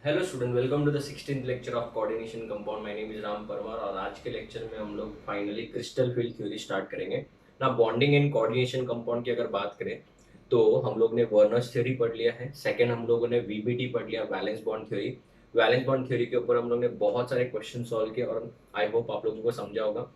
Hello student, welcome to the 16th lecture of coordination compound. My name is Ram Parmar और आज के lecture में हम लोग finally crystal field theory start करेंगे ना। बॉन्डिंग एंड कोऑर्डिनेशन कंपाउंड की अगर बात करें तो हम लोग ने वर्नर्स थ्योरी पढ़ लिया है। सेकंड हम लोगों ने वीबीटी पढ़ लिया, valence bond theory. Valence bond theory के ऊपर हम लोग ने बहुत सारे क्वेश्चन सॉल्व किए और आई होप आप लोगों को समझा होगा।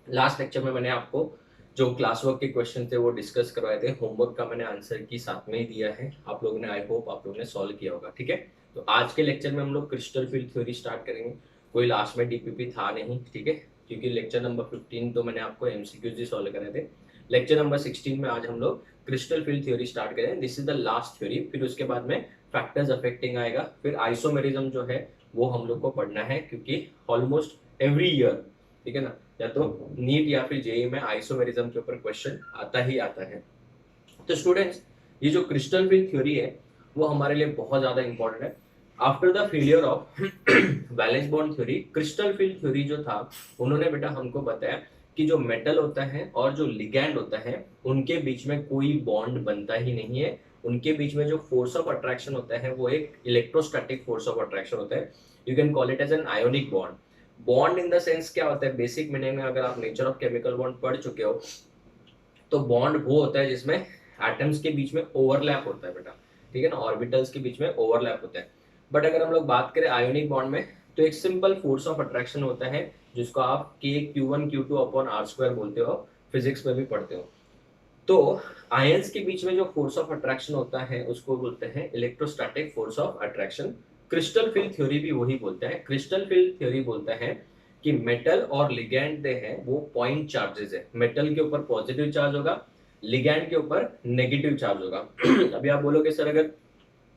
लास्ट लेक्चर में मैंने आपको जो क्लास वर्क के क्वेश्चन थे वो डिस्कस करवाए थे। होमवर्क का मैंने आंसर की साथ में ही दिया है, आप लोगों ने, आई होप आप लोगों ने सॉल्व किया होगा। ठीक है, तो आज के लेक्चर में हम लोग क्रिस्टल फील्ड थ्योरी स्टार्ट करेंगे। कोई लास्ट में डीपीपी था नहीं, ठीक है, क्योंकि लेक्चर नंबर 15 तो मैंने आपको एमसीक्यूज ही सॉल्व करे थे। लेक्चर नंबर 16 में आज हम लोग क्रिस्टल फील्ड थ्योरी स्टार्ट करें। This is the last theory. फिर उसके बाद में फैक्टर्स अफेक्टिंग आएगा, फिर आइसोमेरिज्म जो है वो हम लोग को पढ़ना है, क्योंकि ऑलमोस्ट एवरी ईयर, ठीक है ना, या तो नीट या फिर जेई में आइसोमेरिज्म के ऊपर क्वेश्चन आता ही आता है। तो स्टूडेंट्स, ये जो क्रिस्टल फील्ड थ्योरी है वो हमारे लिए बहुत ज्यादा इंपॉर्टेंट है। After the failure of valence bond theory, crystal field theory जो था, उन्होंने बेटा हमको बताया कि जो मेटल होता है और जो लिगैंड होता है उनके बीच में कोई बॉन्ड बनता ही नहीं है। उनके बीच में जो फोर्स ऑफ अट्रैक्शन होता है वो एक इलेक्ट्रोस्टैटिक फोर्स ऑफ अट्रैक्शन होता है। You can call it as an ionic bond. Bond in the sense क्या होता है, बेसिक मीनिंग में अगर आप नेचर ऑफ केमिकल बॉन्ड पढ़ चुके हो तो बॉन्ड वो होता है जिसमें एटम्स के बीच में ओवरलैप होता है बेटा, ठीक है ना, ऑर्बिटल्स के बीच में ओवरलैप होता है। बट अगर हम लोग बात करें आयोनिक बॉन्ड में तो एक सिंपल फोर्स ऑफ अट्रैक्शन होता है जिसको आप के Q1 Q2 upon are square बोलते हो, फिजिक्स में भी पढ़ते हो। तो आयंस के बीच में जो फोर्स ऑफ अट्रैक्शन होता है उसको बोलते हैं electrostatic force of attraction. Crystal field theory भी वही बोलता है। क्रिस्टल फील्ड थ्योरी बोलता है कि मेटल और लिगैंड दे हैं वो पॉइंट चार्जेस है। मेटल के ऊपर पॉजिटिव चार्ज होगा, लिगैंड के ऊपर नेगेटिव चार्ज होगा। अभी आप बोलोगे सर अगर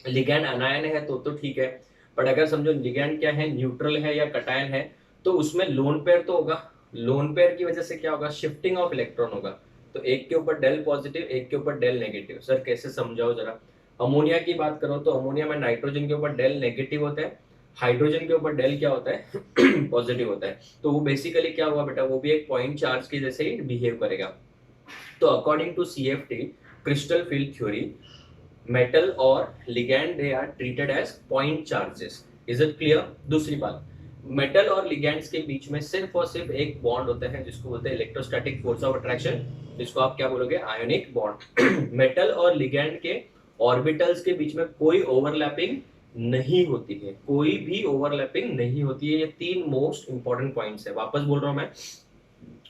लिगैंड अनायन है तो ठीक है, बट अगर समझो लिगैंड क्या है, न्यूट्रल है या कटायन है, तो उसमें लोन पेयर तो होगा। लोन पेयर की वजह से क्या होगा, शिफ्टिंग ऑफ इलेक्ट्रॉन होगा। तो एक के ऊपर डेल पॉजिटिव, एक के ऊपर डेल नेगेटिव। सर कैसे समझाओ जरा। अमोनिया की बात करो तो अमोनिया में नाइट्रोजन के ऊपर डेल नेगेटिव होता है, हाइड्रोजन के ऊपर डेल क्या होता है पॉजिटिव होता है। तो वो बेसिकली क्या हुआ बेटा, वो भी एक पॉइंट चार्ज के जैसे ही बिहेव करेगा। तो according to CFT, crystal field theory, metal और ligand they are treated as point charges. Is it clear. दूसरी बात, मेटल और लिगैंड्स के बीच में सिर्फ और सिर्फ एक बॉन्ड होता है जिसको बोलते हैं इलेक्ट्रोस्टैटिक फोर्स ऑफ अट्रैक्शन, जिसको आप क्या बोलोगे, आयोनिक बॉन्ड। मेटल और लिगैंड के ऑर्बिटल्स के बीच में कोई ओवरलैपिंग नहीं होती है, कोई भी ओवरलैपिंग नहीं होती है। ये तीन मोस्ट इंपॉर्टेंट पॉइंट्स है, वापस बोल रहा हूं मैं।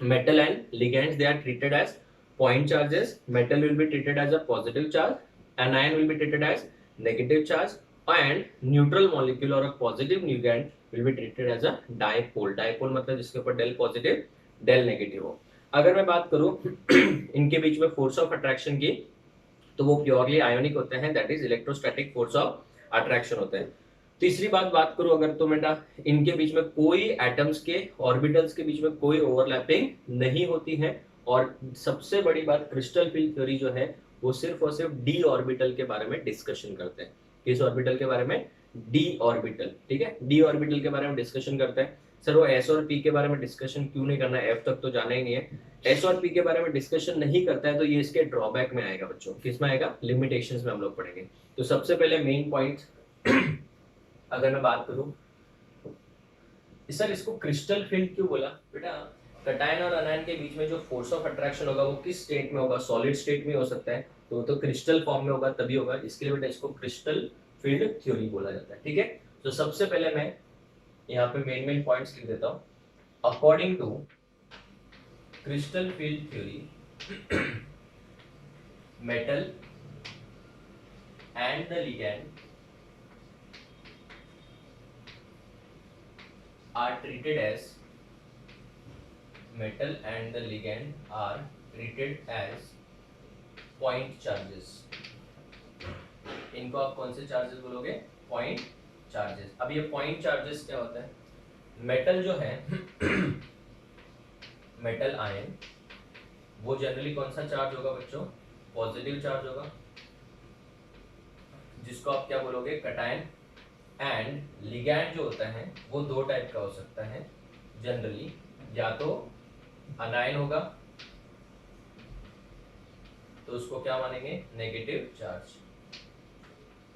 metal and ligands, they are treated as point charges. Metal will be treated as a positive charge, anion will be treated as negative charge, and neutral molecule or a positive ligand will be treated as a dipole. Dipole मतलब जिसके ऊपर del positive del negative हो। अगर मैं बात करूं इनके बीच में फोर्स ऑफ अट्रैक्शन की, तो वो प्योरली आयोनिक होते हैं, that is electrostatic force of attraction होते हैं। तीसरी बात करूं अगर, तो बेटा इनके बीच में कोई एटम्स के ऑर्बिटल्स के बीच में कोई ओवरलैपिंग नहीं होती है। और सबसे बड़ी बात, क्रिस्टल फील्ड थ्योरी जो है वो सिर्फ और सिर्फ डी ऑर्बिटल के बारे में डिस्कशन करते हैं। किस ऑर्बिटल के बारे में, डी ऑर्बिटल, ठीक है, डी ऑर्बिटल के बारे में डिस्कशन करते हैं। सर वो एस और पी के बारे में डिस्कशन क्यों नहीं करना है, एफ तक तो जाना ही नहीं है। एस और पी के बारे में डिस्कशन नहीं करता है तो ये इसके ड्रॉबैक में आएगा बच्चों। किस में आएगा, लिमिटेशंस में हम लोग पढ़ेंगे। तो सबसे पहले मेन पॉइंट अगर मैं बात करूं, सर इसको क्रिस्टल फील्ड क्यों बोला बेटा, कटायन और अनायन के बीच में जो फोर्स ऑफ अट्रैक्शन होगा वो किस स्टेट में होगा, सॉलिड स्टेट में हो सकता है, तो क्रिस्टल फॉर्म में होगा तभी होगा, इसके लिए बेटा इसको क्रिस्टल फील्ड थ्योरी बोला जाता है। ठीक है, तो सबसे पहले मैं यहाँ पे मेन पॉइंट्स लिख देता हूँ। According to crystal field theory, metal and the ligand are treated as metal and the ligand are treated as point charges। इनको आप कौन से चार्जेस बोलोगे, पॉइंट चार्जेस। अब ये पॉइंट चार्जेस क्या होता है, मेटल जो है मेटल आयन, वो जनरली कौन सा चार्ज होगा बच्चों, पॉजिटिव चार्ज होगा, जिसको आप क्या बोलोगे, कटायन। एंड लिगैंड जो होता है वो दो टाइप का हो सकता है जनरली, या तो अनायन होगा तो उसको क्या मानेंगे, नेगेटिव चार्ज,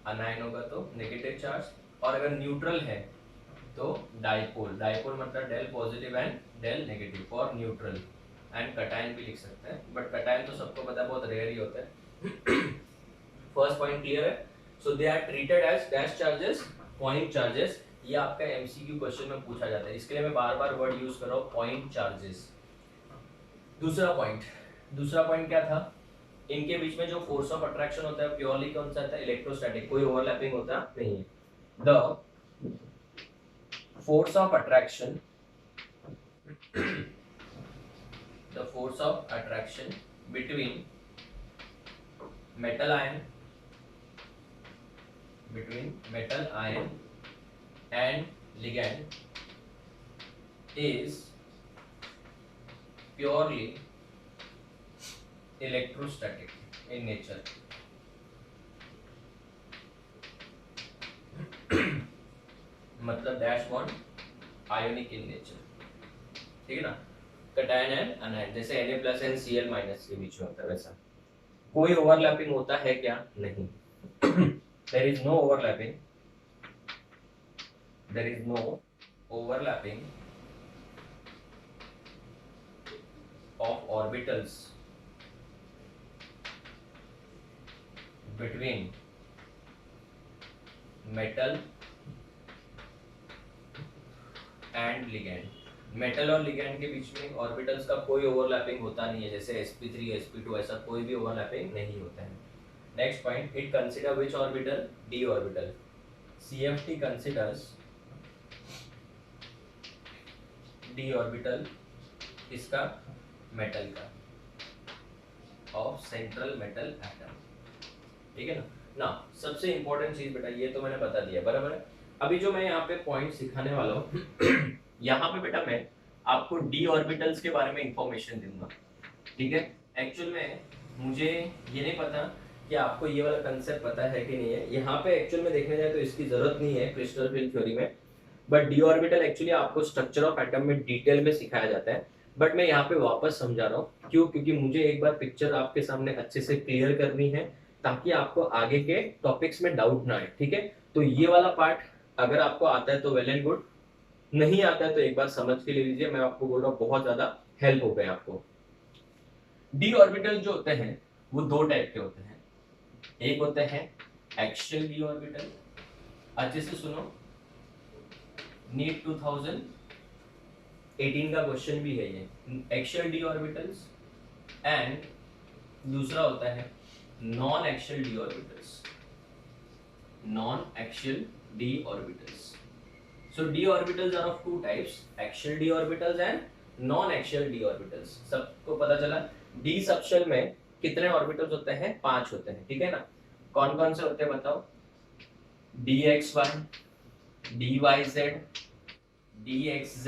अनायन होगा तो नेगेटिव चार्ज, और अगर न्यूट्रल है तो डाइपोल, डाइपोल मतलब del positive and del negative for neutral. And cation भी लिख सकते हैं, बट कटायन तो सबको पता है बहुत रेयर ही होता है। फर्स्ट पॉइंट क्लियर है। So they are treated as dash charges, point charges. ये आपका एमसीक्यू क्वेश्चन में पूछा जाता है, इसके लिए मैं बार बार वर्ड यूज कर रहा हूँ, पॉइंट चार्जेस। दूसरा पॉइंट क्या था, इनके बीच में जो फोर्स ऑफ अट्रैक्शन होता है प्योरली कौन सा होता है, इलेक्ट्रोस्टैटिक, कोई ओवरलैपिंग होता नहीं है। The force of attraction, the force of attraction between metal ion and ligand is purely electrostatic in nature. मतलब dash bond ionic in nature, ठीक है ना। कटायन एंड अनायन, जैसे Na+NCl- के बीच में होता है वैसा। कोई ओवरलैपिंग होता है क्या, नहीं। there is no overlapping of orbitals between metal and ligand. Metal और लिगैंड के बीच में ऑर्बिटल्स का कोई ओवरलैपिंग होता नहीं है, जैसे sp3 sp2 ऐसा कोई भी ओवरलैपिंग नहीं होता है। Next point, it consider which orbital, D orbital. CFT considers D orbital इसका मेटल का ऑफ सेंट्रल मेटल एटम, ठीक है ना। सबसे इंपॉर्टेंट चीज बेटा, ये तो मैंने बता दिया बराबर है। अभी जो मैं यहाँ पे पॉइंट सिखाने वाला हूँ यहाँ पे बेटा मैं आपको डी ऑर्बिटल्स के बारे में इंफॉर्मेशन दूंगा, ठीक है। एक्चुअल में मुझे ये नहीं पता कि आपको ये वाला कंसेप्ट पता है कि नहीं है। यहाँ पे एक्चुअल में देखने जाए तो इसकी जरूरत नहीं है क्रिस्टल फील्ड थ्योरी में, बट डी ऑर्बिटल एक्चुअली आपको स्ट्रक्चर ऑफ एटम में डिटेल में सिखाया जाता है। बट मैं यहाँ पे वापस समझा रहा हूँ, क्यों, क्योंकि मुझे एक बार पिक्चर आपके सामने अच्छे से क्लियर करनी है ताकि आपको आगे के टॉपिक्स में डाउट ना आए, ठीक है। तो ये वाला पार्ट अगर आपको आता है तो वेल एंड गुड, नहीं आता है तो एक बार समझ के ले लीजिए। मैं आपको बोल रहा हूँ बहुत ज्यादा हेल्प हो गए आपको। डी ऑर्बिटल जो होते हैं वो दो टाइप के होते हैं। एक होते हैं एक्सियल डी ऑर्बिटल, अच्छे से सुनो, नीट 2018 का क्वेश्चन भी है ये, एक्सियल डी ऑर्बिटल्स। एंड दूसरा होता है non axial d orbitals, non axial d orbitals. So d orbitals are of two types, axial d orbitals and non-axial d orbitals। सबको पता चला। d सबशेल में कितने ऑर्बिटल्स होते हैं, 5 होते हैं, ठीक है ना। कौन कौन से होते हैं बताओ, dxy, dyz, dxz,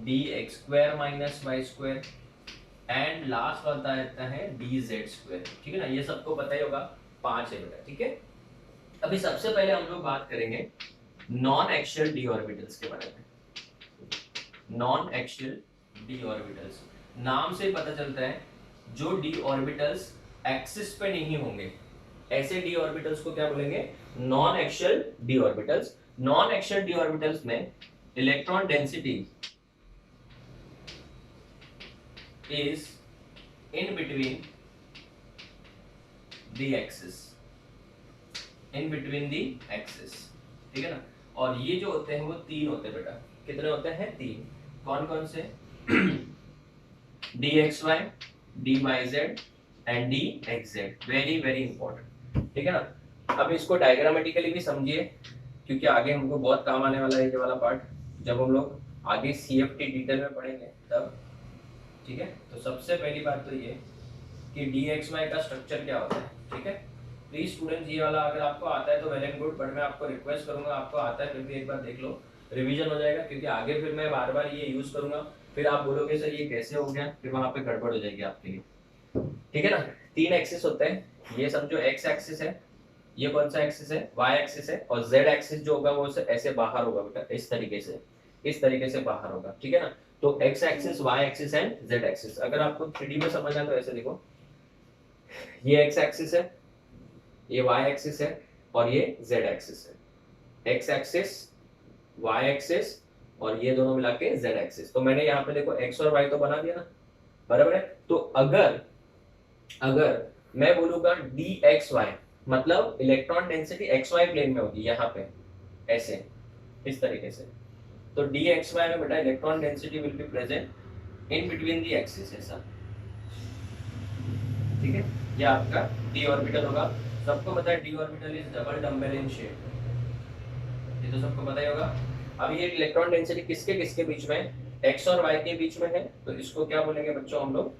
dx square minus y square and last होता है dz square, ठीक है ना। ये सबको पता ही होगा, 5 है बेटा, ठीक है। अभी सबसे पहले हम लोग बात करेंगे नॉन एक्सियल डी ऑर्बिटल्स के बारे में। नॉन एक्सियल डी ऑर्बिटल्स, नाम से पता चलता है जो डी ऑर्बिटल्स एक्सिस पे नहीं होंगे, ऐसे डी ऑर्बिटल्स को क्या बोलेंगे, non axial d orbitals. Non axial d orbitals में electron density is in between the axis, in between the axis, ठीक है ना। और ये जो होते हैं वो 3 होते हैं बेटा, कितने होते हैं, 3। कौन कौन से, dxy, dyz and dxz, very very important, ठीक है ना। अब इसको डायग्रामेटिकली भी समझिए, क्योंकि आगे हमको बहुत काम आने वाला है ये वाला पार्ट, जब हम लोग आगे CFT डिटेल में पढ़ेंगे तब, ठीक है। तो सबसे पहली बात तो ये कि dxy का स्ट्रक्चर क्या होता है, ठीक है। प्लीज स्टूडेंट्स, ये वाला अगर आपको आता है तो वेल एंड गुड, बट मैं आपको रिक्वेस्ट करूंगा, आपको आता है फिर भी एक बार देख लो, रिवीजन हो जाएगा, क्योंकि आगे फिर मैं बार बार ये यूज करूंगा, फिर आप बोलोगे सर ये कैसे हो गया, फिर वहां पे गड़बड़ हो जाएगी आपके लिए, ठीक है ना। 3 एक्सिस होते हैं, ये समझो x एक्सिस है, ये कौन सा एक्सिस है, y एक्सिस है, और z एक्सिस जो होगा वो ऐसे बाहर होगा बेटा, इस तरीके से बाहर होगा, ठीक है ना। तो x axis, y axis and z axis. अगर आपको 3D में समझना है तो ऐसे देखो, ये x एक्सिस है, ये y एक्सिस है और ये z एक्सिस है, एक्स एक्सिस, वाई एक्सिस और ये दोनों मिला के जेड एक्सिस। तो मैंने यहाँ पे देखो एक्स और वाई तो बना दिया ना, बराबर है। तो अगर अगर मैं बोलूंगा डी एक्स वाई, मतलब electron density x y plane में होगी, यहाँ पे ऐसे इस तरीके से। तो डी एक्स वाई में बेटा electron density will be present in between the axis, ऐसा, ठीक है। ये आपका डी ऑर्बिटल होगा। सबको पता है D orbital is double dumbbell in shape, ये तो सबको पता ही होगा। अब ये इलेक्ट्रॉन डेंसिटी किसके किसके बीच में, एक्स और वाई के बीच में है, तो इसको क्या बोलेंगे बच्चों हम लोग,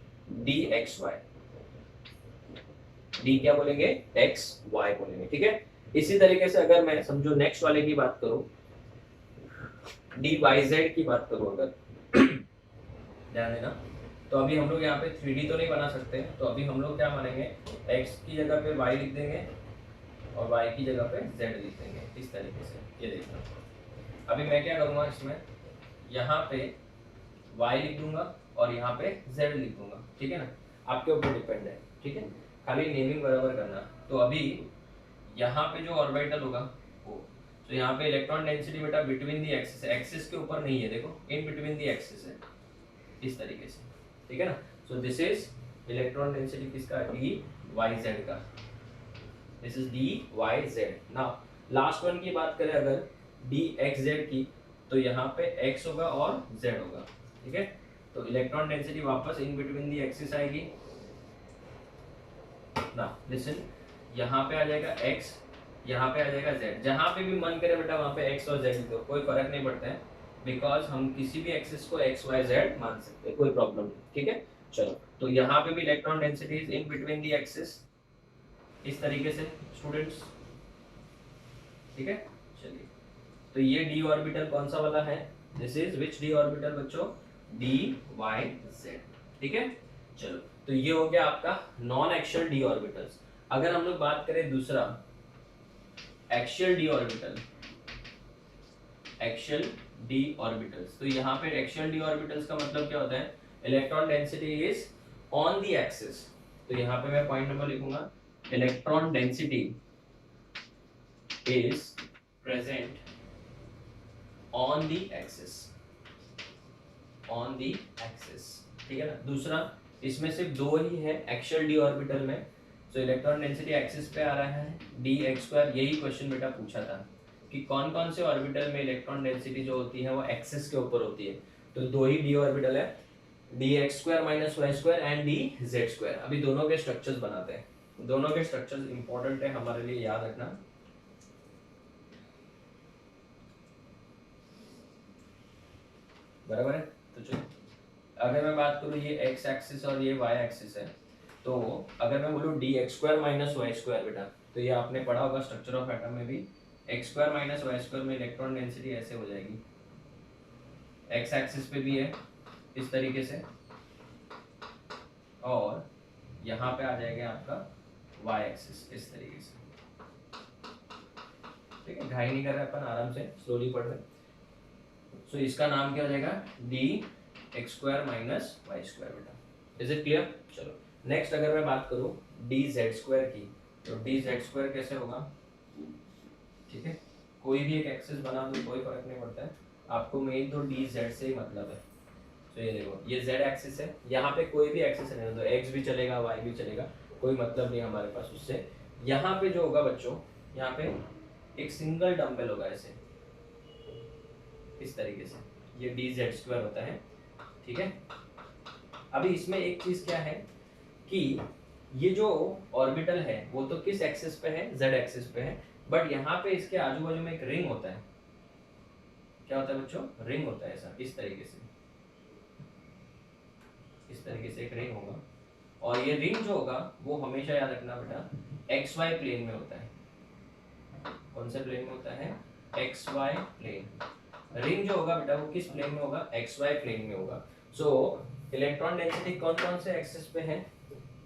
डी एक्स वाई। डी क्या बोलेंगे, एक्स वाई बोलेंगे, ठीक है। इसी तरीके से अगर मैं समझो नेक्स्ट वाले की बात करूं, डी वाई जेड की बात करूं अगर, ध्यान देना। तो अभी हम लोग यहाँ पे 3D तो नहीं बना सकते, तो अभी हम लोग क्या मानेंगे, x की जगह पे y लिख देंगे और y की जगह पे z लिख देंगे, इस तरीके से। ये देखना, अभी मैं क्या करूँगा इसमें, यहाँ पे y लिख दूंगा और यहाँ पे z लिख दूंगा, ठीक है ना, आपके ऊपर डिपेंड है, ठीक है, खाली नेमिंग बराबर करना। तो अभी यहाँ पे जो ऑर्बिटल होगा वो, तो यहाँ पे इलेक्ट्रॉन डेंसिटी बेटा बिटवीन दी एक्सिस, एक्सिस के ऊपर नहीं है, देखो इन बिटवीन दी एक्सिस है, इस तरीके से, ठीक है ना। So this is electron density किसका, डी वाई जेड का, this is d y z. Now last one की बात करें अगर डी एक्स जेड की, तो यहाँ पे x होगा और z होगा, ठीक है। तो इलेक्ट्रॉन डेंसिटी वापस इन बिटवीन दी एक्सिस आएगी ना, लिसन, यहाँ पे आ जाएगा x, यहाँ पे आ जाएगा z, जहाँ पे भी मन करे बेटा वहाँ पे x और z दो, कोई फर्क नहीं पड़ता है, बिकॉज हम किसी भी एक्सिस को x y z मान सकते हैं, कोई प्रॉब्लम नहीं, ठीक है। चलो, तो यहाँ पे भी electron density is in between the axis, इस तरीके से स्टूडेंट्स, ठीक है। चलिए, तो ये d ऑर्बिटल कौन सा वाला है, this is which d orbital बच्चों, dy z, ठीक है। चलो, तो ये हो गया आपका नॉन एक्शियल d ऑर्बिटल्स। अगर हम लोग बात करें दूसरा axial d orbital, axial d orbitals, तो यहाँ पे एक्शियल d ऑर्बिटल्स का मतलब क्या होता है, electron density is on the axis. तो यहाँ पे मैं पॉइंट नंबर लिखूंगा, electron density is present on the axis, on the axis, ठीक है ना। दूसरा, इसमें सिर्फ दो ही है एक्शियल d ऑर्बिटल में, तो इलेक्ट्रॉन डेंसिटी एक्सिस पे आ रहा है डी एक्स स्क्वायर। यही क्वेश्चन बेटा पूछा था कि कौन कौन से ऑर्बिटल में इलेक्ट्रॉन डेंसिटी जो होती है वो एक्सिस के ऊपर होती है, तो दो ही डी ऑर्बिटल है, d x square minus y square and d z square. अभी दोनों के स्ट्रक्चर्स बनाते हैं, दोनों के स्ट्रक्चर्स इंपॉर्टेंट है हमारे लिए, याद रखना। बराबर है। तो चलो, अगर मैं बात करूँ ये एक्स एक्सिस और ये वाई एक्सिस है, तो अगर मैं बोलूँ d x square minus y square बेटा, तो ये आपने पढ़ा होगा स्ट्रक्चर ऑफ एटम में भी, x square minus y square में इलेक्ट्रॉन डेंसिटी ऐसे हो जाएगी, एक्स एक्सिस पे भी है इस तरीके से, और यहाँ पे आ जाएगा आपका वाई एक्सिस इस तरीके से, ठीक है। घाई नहीं कर रहे अपन, आराम से स्लोली पढ़ रहे। सो इसका नाम क्या हो जाएगा, d x square minus y square बेटा, इज इट क्लियर। चलो, नेक्स्ट अगर मैं बात करूँ डी जेड स्क्वायर की, तो डी जेड स्क्वायर कैसे होगा, ठीक है, कोई भी एक एक्सिस बना दो कोई फर्क नहीं पड़ता है, आपको मेन तो डी जेड से ही मतलब है। तो ये देखो, ये जेड एक्सिस है, यहाँ पे कोई भी एक्सिस नहीं, तो एक्स भी चलेगा वाई भी चलेगा, कोई मतलब नहीं हमारे पास उससे। यहाँ पे जो होगा बच्चों, यहाँ पे एक सिंगल डंबल होगा ऐसे, इस तरीके से, ये डी जेड स्क्वायर होता है, ठीक है। अभी इसमें एक चीज क्या है कि ये जो ऑर्बिटल है वो तो किस एक्सिस पे है, जेड एक्सिस पे है, बट यहाँ पे इसके आजू बाजू में एक रिंग होता है, क्या होता है बच्चों, रिंग होता है ऐसा, इस तरीके से, इस तरीके से एक रिंग होगा, और ये रिंग जो होगा वो हमेशा याद रखना बेटा एक्स वाई प्लेन में होता है। कौन से प्लेन में होता है, एक्स वाई प्लेन। रिंग जो होगा बेटा वो किस प्लेन में होगा, एक्स वाई प्लेन में होगा। सो इलेक्ट्रॉन डेंसिटी कौन कौन से एक्सिस पे है,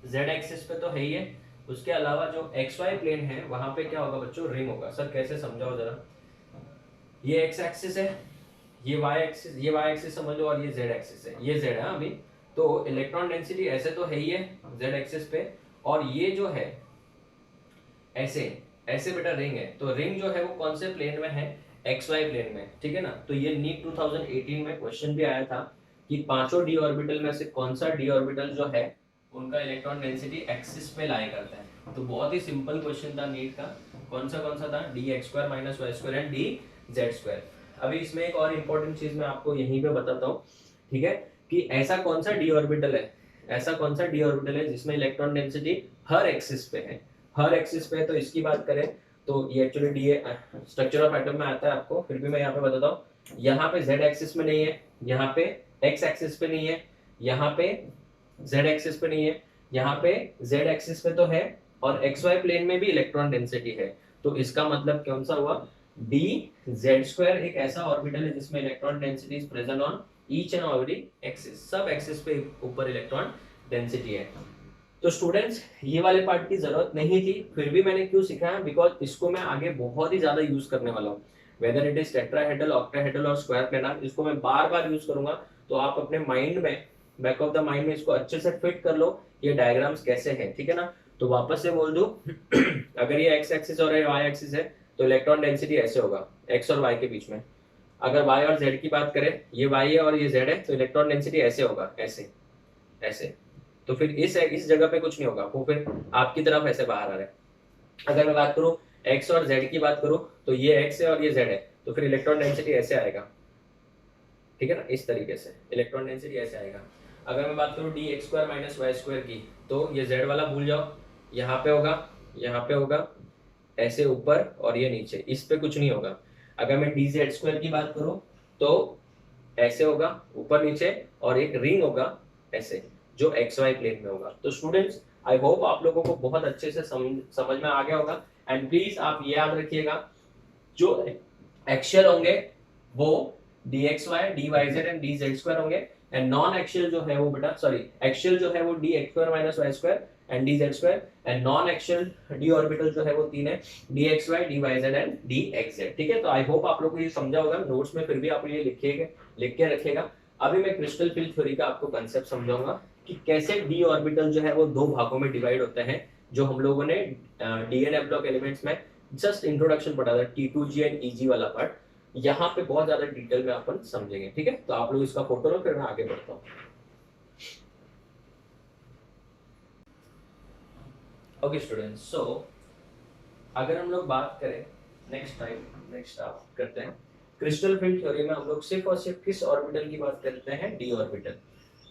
जेड एक्सिस पे तो है ही है, उसके अलावा जो एक्स वाई प्लेन है वहां पे क्या होगा बच्चों, रिंग होगा। सर कैसे, समझाओ जरा। ये एक्स एक्सिस है, ये वाई एक्सिस, ये वाई एक्सिस समझ लो, और ये जेड एक्सिस है, ये जेड है अभी। तो इलेक्ट्रॉन डेंसिटी ऐसे तो है ही है जेड एक्सिस पे, और ये जो है ऐसे ऐसे बेटा रिंग है, तो रिंग जो है वो कौन से प्लेन में है, एक्स वाई प्लेन में, ठीक है ना। तो ये नीट 2018 में क्वेश्चन भी आया था कि पांचों डी ऑर्बिटल में से कौन सा डी ऑर्बिटल जो है उनका इलेक्ट्रॉन डेंसिटी एक्सिस पे लाई करता है। तो बहुत ही सिंपल क्वेश्चन था नीट का, कौन सा था, d x square minus y square and d z square. अभी इसमें एक और इम्पोर्टेंट चीज मैं आपको यहीं पे बताता हूँ, ठीक है, कि ऐसा कौन सा डी ऑर्बिटल है, ऐसा कौन सा डी ऑर्बिटल है जिसमें इलेक्ट्रॉन डेंसिटी हर एक्सिस पे है, हर एक्सिस पे है। तो इसकी बात करें तो ये actually D structure of atom में आता है आपको, फिर भी मैं यहाँ पे बताता हूँ। यहाँ पे जेड एक्सिस में नहीं है, यहाँ पे एक्स एक्सिस पे नहीं है, यहाँ पे जेड एक्सिस पे नहीं है, यहाँ पे जेड एक्सिस पे तो है, और एक्स वाई प्लेन में भी इलेक्ट्रॉन डेंसिटी है। तो इसका मतलब कौन सा हुआ, डी जेड स्क्वायर एक ऐसा ऑर्बिटल है जिसमें electron density is present on each and every axis, सब एक्सिस पे ऊपर इलेक्ट्रॉन डेंसिटी है। तो स्टूडेंट्स ये वाले पार्ट की जरूरत नहीं थी, फिर भी मैंने क्यों सिखाया, बिकॉज इसको मैं आगे बहुत ही ज्यादा यूज करने वाला हूँ, whether it is tetrahedral, octahedral और स्क्वायर प्लेनार, इसको मैं बार बार यूज करूंगा। तो आप अपने माइंड में, बैक ऑफ द माइंड में इसको अच्छे से फिट कर लो, ये डायग्राम्स कैसे है, ठीक है ना। तो वापस से बोल दू अगर ये एक्स एक्सिस और वाई एक्सिस है तो इलेक्ट्रॉन डेंसिटी ऐसे होगा एक्स और वाई के बीच में। अगर वाई और जेड की बात करें, ये वाई है और ये जेड है, तो इलेक्ट्रॉन डेंसिटी ऐसे होगा, ऐसे ऐसे। तो फिर इस जगह पे कुछ नहीं होगा, वो फिर आपकी तरफ ऐसे बाहर आ रहा है। अगर मैं बात करूं एक्स और जेड की बात करूं, तो ये एक्स है और ये जेड है, तो फिर इलेक्ट्रॉन डेंसिटी ऐसे आएगा, ठीक है ना, इस तरीके से इलेक्ट्रॉन डेंसिटी ऐसे आएगा। अगर मैं बात करूं d x square minus y square की, तो ये जेड वाला भूल जाओ, यहाँ पे होगा, यहाँ पे होगा, ऐसे ऊपर और ये नीचे, इस पे कुछ नहीं होगा। अगर मैं डी जेड स्क्वायर की बात करूं तो ऐसे होगा ऊपर नीचे, और एक रिंग होगा ऐसे जो एक्स वाई प्लेन में होगा। तो स्टूडेंट्स आई होप आप लोगों को बहुत अच्छे से समझ में आ गया होगा। एंड प्लीज आप ये याद रखिएगा, जो एक्शियल होंगे वो d x y, d y z and d z square होंगे, एंड नॉन एक्शियल जो है वो बेटा, सॉरी एक्शियल जो है वो d x square minus y square and d z square, and non axial d orbital जो है वो तीन है, d x y, d y z and d x z, ठीक है। तो आई होप आप लोग को ये समझा होगा, नोट्स में फिर भी आप ये लिख के रखिएगा। अभी मैं क्रिस्टल फील्ड थ्योरी का आपको कंसेप्ट समझाऊंगा कि कैसे डी ऑर्बिटल जो है वो दो भागों में डिवाइड होते हैं, जो हम लोगों ने डीएनए ब्लॉक एलिमेंट्स में जस्ट इंट्रोडक्शन पढ़ा था, T2G एंड EG वाला पार्ट, यहाँ पे बहुत ज्यादा डिटेल में अपन समझेंगे, ठीक है। तो आप लोग इसका फोटो लो, फिर मैं आगे बढ़ता हूँ। ओके स्टूडेंट्स, सो अगर हम लोग बात करें नेक्स्ट आप करते हैं क्रिस्टल फील्ड थ्योरी में, हम लोग सिर्फ और सिर्फ किस ऑर्बिटल की बात करते हैं, डी ऑर्बिटल।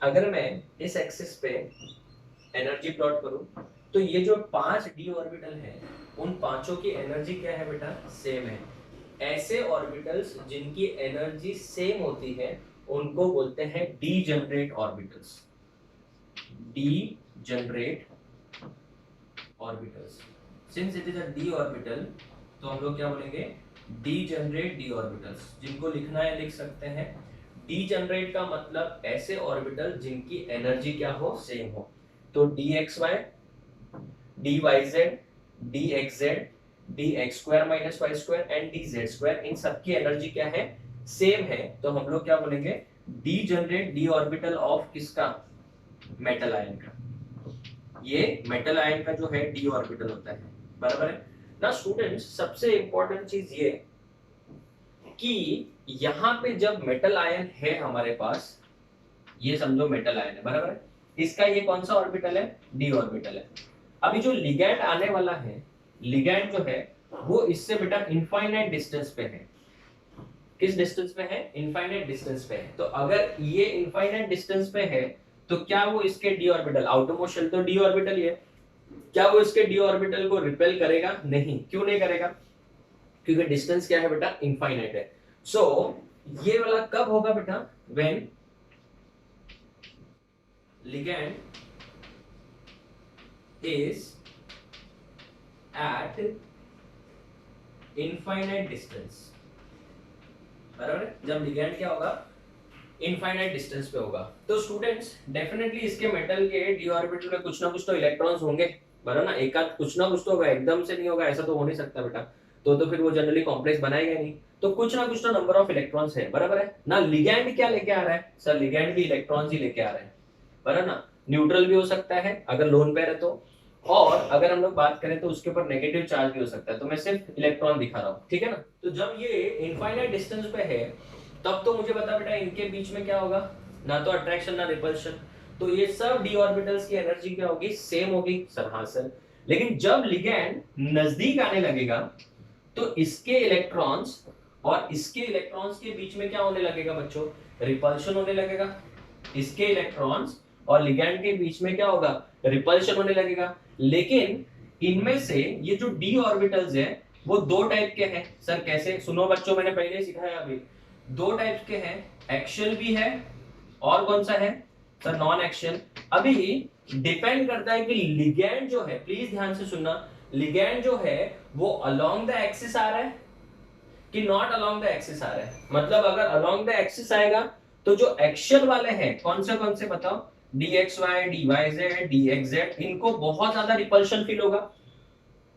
अगर मैं इस एक्सिस पे एनर्जी प्लॉट करूं, तो ये जो 5 डी ऑर्बिटल है उन पांचों की एनर्जी क्या है बेटा, सेम है। ऐसे ऑर्बिटल्स जिनकी एनर्जी सेम होती है उनको बोलते हैं D generate orbitals, D generate orbitals. Since it is a D orbital, तो हम लोग क्या बोलेंगे, डी जनरेट डी ऑर्बिटल्स। जिनको लिखना है लिख सकते हैं। डी जनरेट का मतलब ऐसे ऑर्बिटल जिनकी एनर्जी क्या हो, सेम हो। तो d x y, d y z, d x z, d x square minus y square and d z square, इन सबकी एनर्जी क्या है, सेम है। तो हम लोग क्या बोलेंगे, D generate d orbital of किसका, मेटल आयन का। ये मेटल आयन का जो है डी ऑर्बिटल होता है, बराबर है ना स्टूडेंट्स। सबसे इंपॉर्टेंट चीज ये कि यहाँ पे जब मेटल आयन है हमारे पास, ये समझो मेटल आयन है, बराबर है, इसका ये कौन सा ऑर्बिटल है, डी ऑर्बिटल है। अभी जो लिगैंड आने वाला है, लिगैंड जो है वो इससे बेटा इनफाइनाइट डिस्टेंस पे है। किस डिस्टेंस पे है, इनफाइनाइट डिस्टेंस पे है। तो अगर ये इनफाइनाइट डिस्टेंस पे है तो क्या वो इसके डी ऑर्बिटल, आउटरमोस्ट शेल तो डी ऑर्बिटल ही है, क्या वो इसके डी ऑर्बिटल को रिपेल करेगा, नहीं। क्यों नहीं करेगा, क्योंकि डिस्टेंस क्या है बेटा, इनफाइनाइट है। सो ये वाला कब होगा बेटा, when ligand is at infinite distance, बराबर है। जब लिगैंड क्या होगा, इनफाइनाइट डिस्टेंस पे होगा। तो स्टूडेंट्स डेफिनेटली इसके मेटल के डी ऑर्बिटल में कुछ ना कुछ तो इलेक्ट्रॉन्स होंगे, बराबर ना, एक आध कुछ ना कुछ तो होगा, एकदम से नहीं होगा, ऐसा तो हो नहीं सकता बेटा। तो फिर वो जनरली कॉम्प्लेक्स बनाएगा नहीं, तो कुछ ना कुछ तो नंबर ऑफ इलेक्ट्रॉन्स है, बराबर है ना। लिगैंड क्या लेके आ रहा है सर, लिगैंड भी इलेक्ट्रॉन्स ही लेके आ रहा है, बराबर ना। न्यूट्रल भी हो सकता है अगर लोन पेयर है तो, और अगर हम लोग बात करें तो उसके ऊपर नेगेटिव चार्ज भी हो सकता है, तो मैं सिर्फ इलेक्ट्रॉन दिखा रहा हूँ, ठीक है ना। तो जब ये इनफाइनाइट डिस्टेंस पे है तब तो मुझे बता बेटा इनके बीच में क्या होगा, ना तो अट्रैक्शन ना रिपल्शन, तो ये सब डी ऑर्बिटल्स की एनर्जी क्या होगी, सेम होगी सर। हाँ सर, लेकिन जब लिगैंड नजदीक आने लगेगा तो इसके इलेक्ट्रॉन्स और इसके इलेक्ट्रॉन्स के बीच में क्या होने लगेगा बच्चों, रिपल्शन होने लगेगा। इसके इलेक्ट्रॉन्स और लिगैंड के बीच में क्या होगा, रिपल्शन होने लगेगा। लेकिन इनमें से ये जो डी ऑर्बिटल्स है वो दो टाइप के हैं सर। कैसे, सुनो बच्चों, मैंने पहले सिखाया अभी, दो टाइप के हैं, एक्शियल भी है और कौन सा है सर, नॉन एक्शियल। अभी डिपेंड करता है कि लिगैंड जो है, प्लीज ध्यान से सुनना, लिगैंड जो है वो अलोंग द एक्सिस आ रहा है कि नॉट अलोंग द एक्सिस आ रहा है। मतलब अगर अलोंग द एक्सिस आएगा तो जो एक्शियल वाले हैं कौन से बताओ, dxy dyz dxz, इनको बहुत ज्यादा रिपल्शन फील होगा।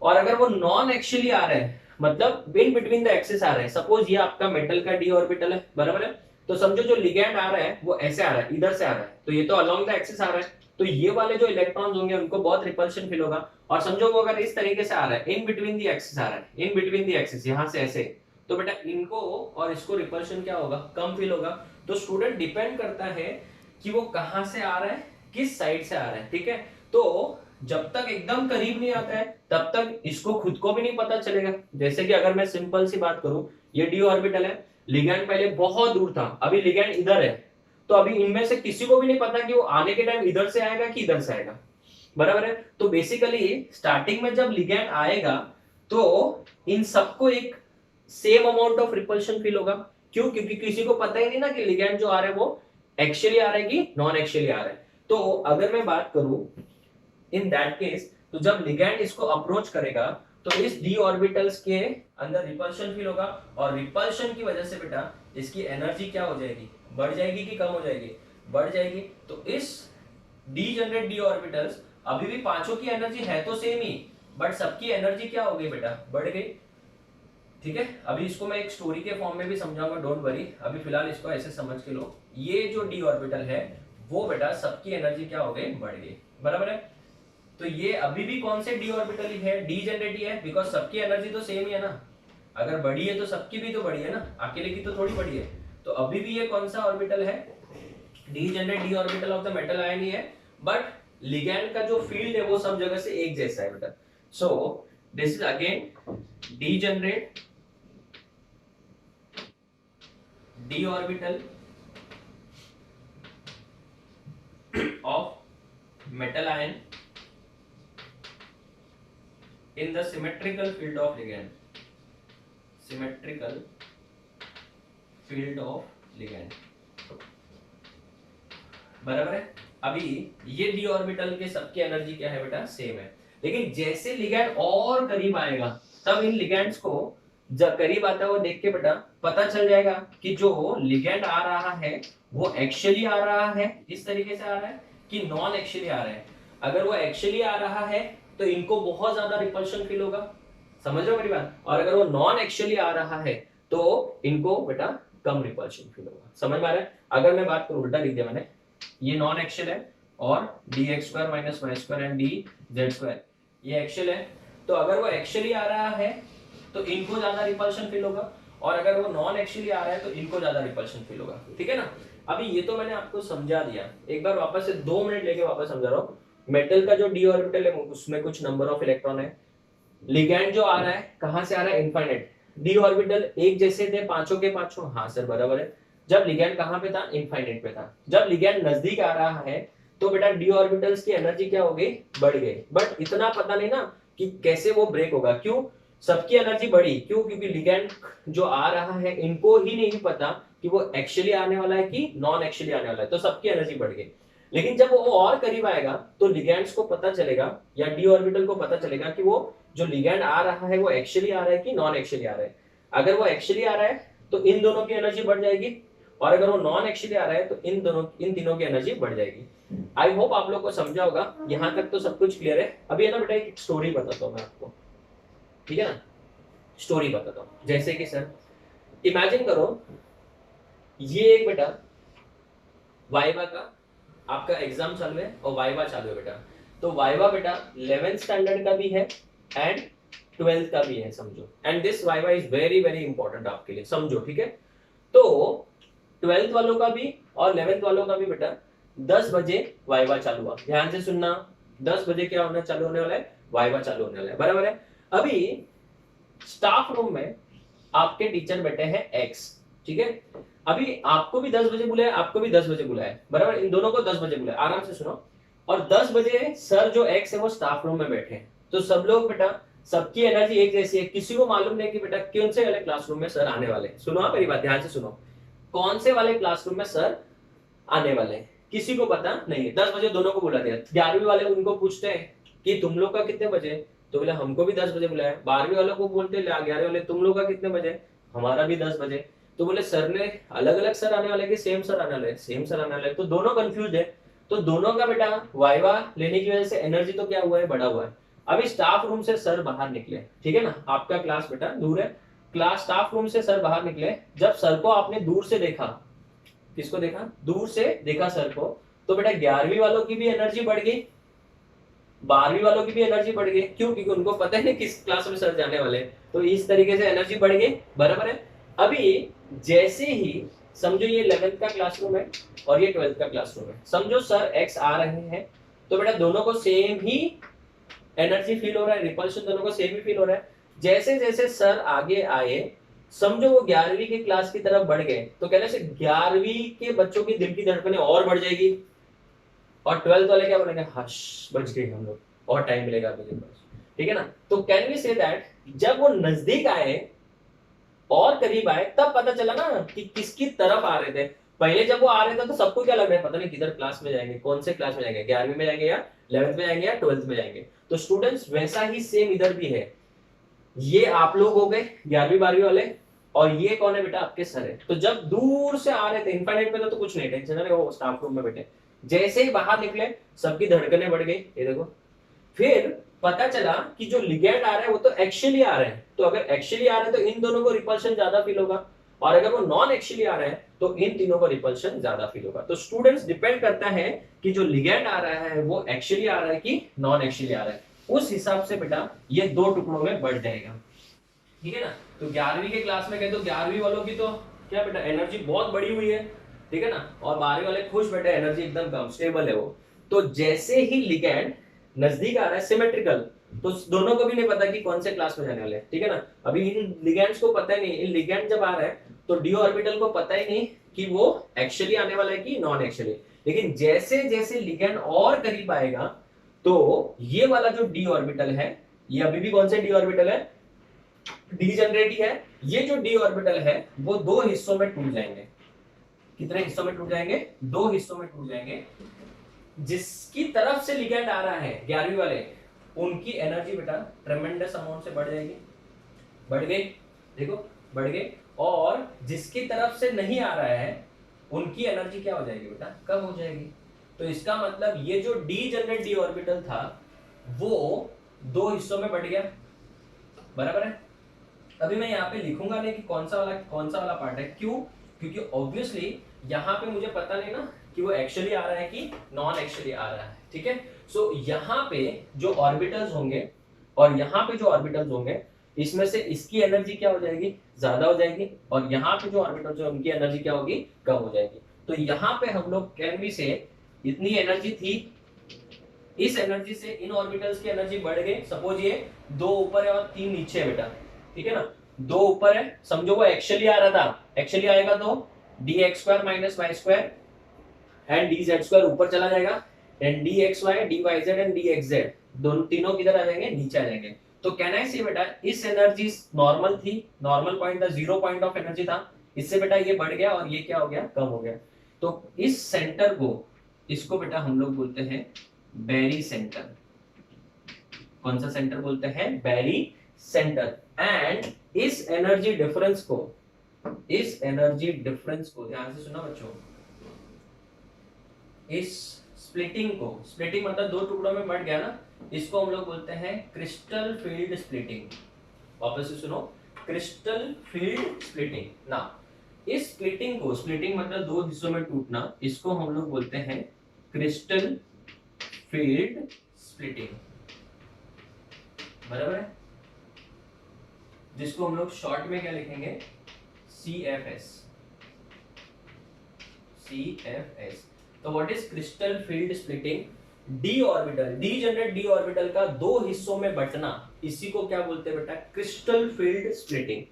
और अगर वो नॉन एक्शियली आ रहे हैं, मतलब इन बिटवीन द एक्सिस आ रहे हैं, सपोज ये आपका मेटल का डी ऑर्बिटल है, बराबर है, तो समझो जो लिगैंड आ रहा है वो ऐसे आ रहा है, इधर से आ रहा है, तो ये तो अलोंग द एक्सिस आ रहा है, तो ये वाले जो इलेक्ट्रॉन्स होंगे उनको बहुत रिपल्शन फील होगा। और समझो वो अगर इस तरीके से आ रहा है, इन बिटवीन द एक्सिस आ रहा है, इन बिटवीन द एक्सिस यहां से ऐसे, तो बेटा इनको और इसको रिपल्शन क्या होगा, कम फील होगा। तो स्टूडेंट डिपेंड करता है कि वो कहां से आ रहा है, किस साइड से आ रहा है, ठीक है। तो जब तक एकदम करीब नहीं आता है तब तक इसको खुद को भी नहीं पता चलेगा। जैसे कि अगर मैं सिंपल सी बात करूं, ये डी ऑर्बिटल है, लिगैंड पहले बहुत दूर था, अभी लिगैंड इधर है, तो अभी इनमें से किसी को भी नहीं पता कि वो आने के टाइम इधर से आएगा कि इधर से आएगा, बराबर है। तो बेसिकली स्टार्टिंग में जब लिगैंड आएगा तो इन सबको एक same amount of repulsion feel होगा। क्यों, क्योंकि किसी को पता ही नहीं ना कि लिगैंड जो आ रहा है वो एक्चुअली आ रहा है कि नॉन एक्चुअली आ रहा है। तो अगर मैं बात करूं इन दैट केस, तो जब लिगैंड इसको अप्रोच करेगा तो इस डी ऑर्बिटल्स के अंदर रिपल्शन फील होगा, और रिपल्शन की वजह से बेटा इसकी एनर्जी क्या हो जाएगी, बढ़ जाएगी कि कम हो जाएगी, बढ़ जाएगी। तो इस डी जनरेट डी ऑर्बिटल्स, अभी भी पांचों की एनर्जी है तो सेम ही, बट सबकी एनर्जी क्या हो गई बेटा, बढ़ गई, ठीक है। अभी इसको मैं एक स्टोरी के फॉर्म में भी समझाऊंगा, डोंट वरी, अभी फिलहाल इसको ऐसे समझ के लो। ये जो डी ऑर्बिटल है वो बेटा सबकी एनर्जी क्या हो गई, बढ़ गई, बराबर है। तो ये अभी भी कौन से डी ऑर्बिटल ही है, डी जनरेट ही है, बिकॉज सबकी एनर्जी तो सेम ही है ना। अगर बड़ी है तो सबकी भी तो बड़ी है ना, अकेले की तो थोड़ी बड़ी है। तो अभी भी ये कौन सा ऑर्बिटल है, degenerate d orbital of the metal ion ही है, बट लिगैंड का जो फील्ड है वो सब जगह से एक जैसा है बेटा। सो this is again D generate d orbital of metal ion in the symmetrical field of ligand, symmetrical field of ligand, बराबर है। अभी ये डी ऑर्बिटल के सबकी एनर्जी क्या है बेटा, सेम है। लेकिन जैसे लिगैंड और करीब आएगा तब इन लिगैंड्स को जब करीब आता है वो देख के बेटा पता चल जाएगा कि जो लिगैंड आ रहा है वो एक्चुअली आ रहा है, इस तरीके से आ रहा है कि नॉन एक्चुअली आ रहा है। अगर वो एक्चुअली आ रहा है तो इनको बहुत ज्यादा रिपल्शन फील होगा, समझ रहे हो मेरी बात। और अगर वो नॉन एक्चुअली आ रहा है तो इनको बेटा कम रिपल्शन फील होगा, समझ में आ रहा है। अगर मैं बात करूं, उल्टा लिख दिया मैंने, ये नॉन एक्चुअल है और dx² - y² एंड dz² ये एक्चुअल है। तो अगर वो एक्चुअली आ रहा है तो इनको ज्यादा रिपल्शन फील होगा, और अगर वो नॉन एक्चुअली आ रहा है तो इनको ज्यादा रिपल्शन फील होगा, ठीक है ना। अभी ये तो मैंने आपको समझा दिया, एक बार वापस से 2 मिनट लेके वापस समझा रहा हूँ। मेटल का जो डी ऑर्बिटल है उसमें कुछ नंबर ऑफ इलेक्ट्रॉन है, लिगैंड जो आ रहा है कहां से आ रहा है, इनफाइनाइट। डी ऑर्बिटल एक जैसे थे पांचों के पांचों, हाँ सर बराबर है। जब लिगैंड कहां पे था, इनफाइनाइट पे था। जब लिगैंड नजदीक आ रहा है तो बेटा डी ऑर्बिटल्स की एनर्जी क्या हो गई, बढ़ गई, बट इतना पता नहीं ना कि कैसे वो ब्रेक होगा। क्यों, सबकी एनर्जी बढ़ी, क्यों, क्योंकि लिगैंड जो आ रहा है इनको ही नहीं पता कि वो एक्चुअली आने वाला है कि नॉन एक्चुअली आने वाला है, तो सबकी एनर्जी बढ़ गई। लेकिन जब वो और करीब आएगा तो लिगैंड्स को पता चलेगा या डी ऑर्बिटल को पता चलेगा कि वो जो लिगैंड आ रहा है वो एक्चुअली आ रहा है कि नॉन एक्चुअली आ रहा है। अगर वो एक्चुअली आ रहा है तो इन दोनों की एनर्जी बढ़ जाएगी, और अगर वो नॉन एक्चुअली आ रहा है तो इन तीनों की एनर्जी बढ़ जाएगी। आई होप आप लोग को समझा होगा, यहाँ तक तो सब कुछ क्लियर है। अभी है ना बेटा एक स्टोरी बताता हूँ मैं आपको, ठीक है ना। स्टोरी बताता हूँ, जैसे कि सर इमेजिन करो ये एक बेटा वाइवा का आपका एग्जाम चालू है और वाइवा चालू है बेटा। तो वाइवा बेटा 11th स्टैंडर्ड का भी है एंड 12th का भी है, समझो। And this viva is very very important आपके लिए, समझो, ठीक है। तो 12th वालों का भी और 11th वालों का भी बेटा 10 बजे वाइवा चालू हुआ, ध्यान से सुनना। 10 बजे क्या होना चालू होने वाला है, वाइवा चालू होने वाला है, बराबर है। अभी स्टाफ रूम में आपके टीचर बैठे हैं एक्स, ठीक है। अभी आपको भी 10 बजे बुलाया, आपको भी 10 बजे बुलाया, बराबर, इन दोनों को 10 बजे बुलाया, आराम से सुनो। और 10 बजे सर जो एक्स है वो स्टाफ रूम में बैठे हैं, तो सब लोग बेटा, सबकी एनर्जी एक जैसी है, किसी को मालूम नहीं कि बेटा कौन से वाले क्लासरूम में सर आने वाले हैं। सुनो मेरी बात ध्यान से सुनो, कौन से वाले क्लासरूम में सर आने वाले हैं किसी को पता नहीं है। 10 बजे दोनों को बुला दिया। 11वीं वाले उनको पूछते हैं कि तुम लोग का कितने बजे, तो बोले हमको भी 10 बजे बुलाया। 12वीं वालों को बोलते 11वीं वाले तुम लोग का कितने बजे, हमारा भी 10 बजे। तो बोले सर ने अलग अलग सर आने वाले कि सेम सर आने वाले, सेम सर आने वाले, तो दोनों कंफ्यूज है। तो दोनों का बेटा वाइवा लेने की वजह से एनर्जी तो क्या हुआ है, बढ़ा हुआ है। अभी स्टाफ रूम से सर बाहर निकले, ठीक है ना, आपका क्लास बेटा दूर है, क्लास स्टाफ रूम से सर बाहर निकले। जब सर को आपने दूर से देखा, किसको देखा, दूर से देखा सर को, तो बेटा 11वीं वालों की भी एनर्जी बढ़ गई, 12वीं वालों की भी एनर्जी बढ़ गई। क्यों, क्योंकि उनको पता है ना किस क्लास में सर जाने वाले, तो इस तरीके से एनर्जी बढ़ गई, बराबर है। अभी जैसे ही समझो ये 11th का क्लासरूम है और ये 12th का क्लासरूम है, समझो सर एक्स आ रहे हैं, तो बेटा दोनों को सेम ही एनर्जी फील हो रहा है, रिपल्शन दोनों को सेम ही फील हो रहा है। जैसे जैसे सर आगे आए, समझो वो 11वीं की क्लास की तरफ बढ़ गए, तो कहने से 11वीं के बच्चों की दिल की धड़कनें और बढ़ जाएगी, और 12th वाले क्या बोलेंगे, हश बच गए हम लोग, और टाइम मिलेगा अभी दिन पास, ठीक है ना। तो कैन वी से दैट जब वो नजदीक आए और करीब आए, तब पता चला ना कि किसकी तरफ आ रहे थे। पहले जब वो आ रहे थे तो सबको क्या लग रहा है, पता नहीं किधर क्लास में जाएंगे, कौन से क्लास में जाएंगे, 11वीं में जाएंगे या 11th में जाएंगे या 12th में जाएंगे। तो स्टूडेंट्स वैसा ही सेम इधर भी है, ये आप लोग हो गए 11वीं 12वीं वाले, और ये कौन है बेटा, आपके सर है। तो जब दूर से आ रहे थे, इनफाइनाइट पे तो कुछ नहीं, टेंशन है, वो स्टाफ रूम में बैठे, जैसे ही बाहर निकले सबकी धड़कनें बढ़ गई, ये देखो। फिर पता चला कि जो लिगेंड आ रहा है वो तो एक्चुअली आ रहे हैं, तो अगर एक्चुअली आ रहे हैं तो इन दोनों को रिपल्शन ज्यादा फील होगा, और अगर वो नॉन एक्चुअली आ रहे हैं तो इन तीनों को रिपल्शन ज्यादा फील होगा। तो स्टूडेंट्स डिपेंड करता है कि जो लिगेंड आ रहा है वो एक्चुअली आ रहा है कि नॉन एक्चुअली आ रहा है, उस हिसाब से बेटा ये दो टुकड़ों में बढ़ जाएगा, ठीक है ना। तो 11वीं के क्लास में गए तो 11वीं वालों की तो क्या बेटा एनर्जी बहुत बड़ी हुई है, ठीक है ना, और 12वीं वाले खुश बेटा एनर्जी एकदम कम स्टेबल है वो। तो जैसे ही लिगेंड नजदीक आ रहा है सिमेट्रिकल, तो दोनों को भी नहीं पता कि कौन से क्लास में जाने वाले, ठीक है ना। अभी इन लिगेंड्स को पता ही नहीं, इन लिगेंड जब आ रहा है तो डी ऑर्बिटल को पता ही नहीं कि वो एक्चुअली आने वाला है कि नॉन एक्चुअली। लेकिन जैसे जैसे लिगेंड और करीब आएगा तो ये वाला जो डी ऑर्बिटल है, ये अभी भी कौन से डी ऑर्बिटल है, डीजेनरेट ही है। ये जो डी ऑर्बिटल है वो दो हिस्सों में टूट जाएंगे। कितने हिस्सों में टूट जाएंगे, दो हिस्सों में टूट जाएंगे। जिसकी तरफ से लिगेंड आ रहा है 11वीं वाले, उनकी एनर्जी बेटा ट्रेमेंडस अमाउंट से बढ़ जाएगी, बढ़ गई, देखो बढ़ गई। और जिसकी तरफ से नहीं आ रहा है उनकी एनर्जी क्या हो जाएगी बेटा, कम हो जाएगी। तो इसका मतलब ये जो डीजेनरेट डी ऑर्बिटल था वो दो हिस्सों में बढ़ गया, बराबर है। अभी मैं यहाँ पे लिखूंगा नहीं कि कौन सा वाला पार्ट है, क्यों, क्योंकि ऑब्वियसली यहाँ पे मुझे पता नहीं ना कि वो एक्चुअली आ रहा है कि नॉन एक्चुअली आ रहा है, ठीक है। सो यहाँ पे जो ऑर्बिटल्स होंगे और यहाँ पे जो ऑर्बिटल्स होंगे, इसमें से इसकी एनर्जी क्या हो जाएगी, ज्यादा हो जाएगी, और यहाँ पे जो ऑर्बिटल्स है उनकी एनर्जी क्या होगी, कम हो जाएगी। तो यहाँ पे हम लोग कैन वी से इतनी एनर्जी थी, इस एनर्जी से इन ऑर्बिटल्स की एनर्जी बढ़ गई। सपोज ये दो ऊपर है और तीन नीचे है बेटा, ठीक है ना, दो ऊपर है, समझो वो एक्चुअली आ रहा था, एक्चुअली आएगा तो dx² - y² एंड dz² ऊपर चला जाएगा, and dxy dyz and dxz दोनों तीनों किधर आ जाएंगे, नीचे आ जाएंगे। तो कहना है से बेटा इस एनर्जी नॉर्मल थी, नॉर्मल पॉइंट था, 0 पॉइंट ऑफ एनर्जी था, इससे बेटा ये बढ़ गया और ये क्या हो गया, कम हो गया। तो इस सेंटर को, इसको बेटा हम लोग बोलते हैं बैरी सेंटर। कौन सा सेंटर बोलते हैं, बैरी सेंटर। एंड इस एनर्जी डिफरेंस को, इस एनर्जी डिफरेंस को ध्यान से सुना बच्चों, इस स्प्लिटिंग को, स्प्लिटिंग मतलब दो टुकड़ों में बढ़ गया ना, इसको हम लोग बोलते हैं क्रिस्टल फील्ड स्प्लिटिंग। वापस से सुनो, क्रिस्टल फील्ड स्प्लिटिंग ना। इस स्प्लिटिंग को, स्प्लिटिंग मतलब दो हिस्सों में टूटना, इसको हम लोग बोलते हैं क्रिस्टल फील्ड स्प्लिटिंग, बराबर है, जिसको हम लोग शॉर्ट में क्या लिखेंगे, CFS। CFS। तो what is crystal field splitting? D orbital, degenerate D orbital का दो हिस्सों में बंटना, इसी को क्या बोलते हैं बेटा, क्रिस्टल फील्ड स्प्लिटिंग।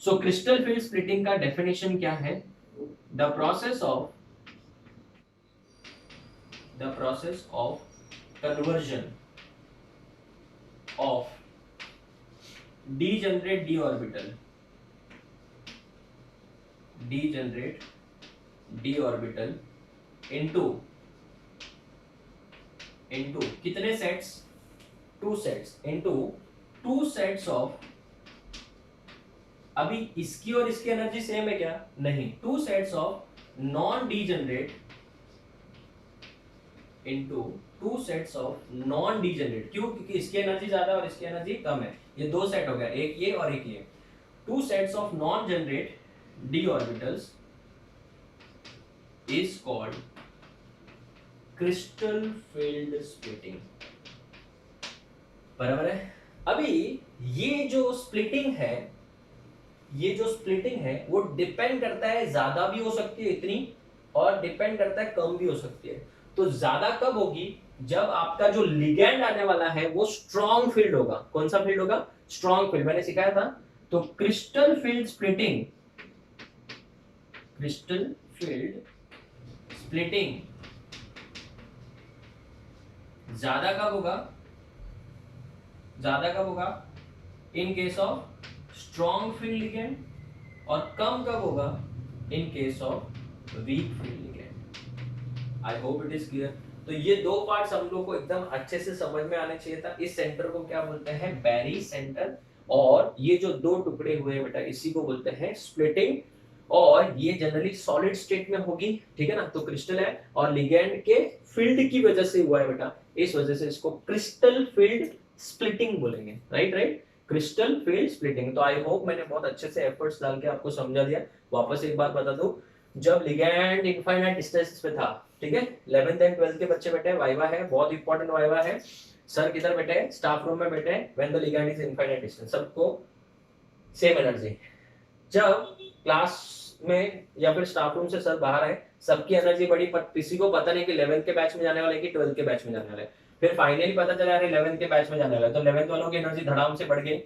सो क्रिस्टल फील्ड स्प्लिटिंग का डेफिनेशन क्या है? The process of conversion of degenerate d orbital into कितने sets, 2 sets, into 2 sets of, अभी इसकी और इसकी एनर्जी सेम है क्या? नहीं, 2 sets of non degenerate into 2 sets of non degenerate. क्यों? क्योंकि इसकी एनर्जी ज्यादा और इसकी एनर्जी कम है, ये 2 सेट हो गया, एक ये और एक ये। 2 sets of non generate d orbitals is called crystal field splitting, बराबर है। अभी ये जो स्प्लिटिंग है वो डिपेंड करता है, ज्यादा भी हो सकती है इतनी, और डिपेंड करता है कम भी हो सकती है। तो ज्यादा कब होगी? जब आपका जो लिगैंड आने वाला है वो स्ट्रॉन्ग फील्ड होगा। कौन सा फील्ड होगा? स्ट्रॉन्ग फील्ड, मैंने सिखाया था। तो क्रिस्टल फील्ड स्प्लिटिंग ज्यादा कब होगा? In case of strong field ligand, और कम कब होगा? In case of weak field ligand. I hope it is clear. तो ये दो पार्ट्स हम लोग को एकदम अच्छे से समझ में आने चाहिए था। इस सेंटर को क्या बोलते हैं? बैरी सेंटर। और ये जो दो टुकड़े हुए बेटा, इसी को बोलते हैं स्प्लिटिंग। और ये जनरली सॉलिड स्टेट में होगी, ठीक है ना। तो क्रिस्टल है और लिगैंड के फील्ड की वजह से हुआ है बेटा, इस वजह से इसको क्रिस्टल फील्ड स्प्लिटिंग बोलेंगे। Right, crystal field splitting. तो आई होप मैंने बहुत अच्छे से एफर्ट्स डाल के आपको समझा दिया। वापस एक बार बता दूं, जब लिगैंड इनफाइनाइट डिस्टेंस पे था, ठीक है, 11th एंड 12th के बच्चे बैठे, वाइवा है, बहुत इंपॉर्टेंट वाइवा है। सर किधर बैठे? स्टाफ रूम में बैठे। When the ligand is infinite distance, सबको सेम एनर्जी। जब क्लास में या फिर स्टाफ रूम से सर बाहर आए, सबकी एनर्जी बढ़ी, पर किसी को पता नहीं कि 11th के बैच में जाने वाले कि 12th के बैच में जाने वाले। फिर फाइनली पता चला अरे 11th के बैच में जाने वाले, तो 11th वालों की एनर्जी धड़ाम से बढ़ गई,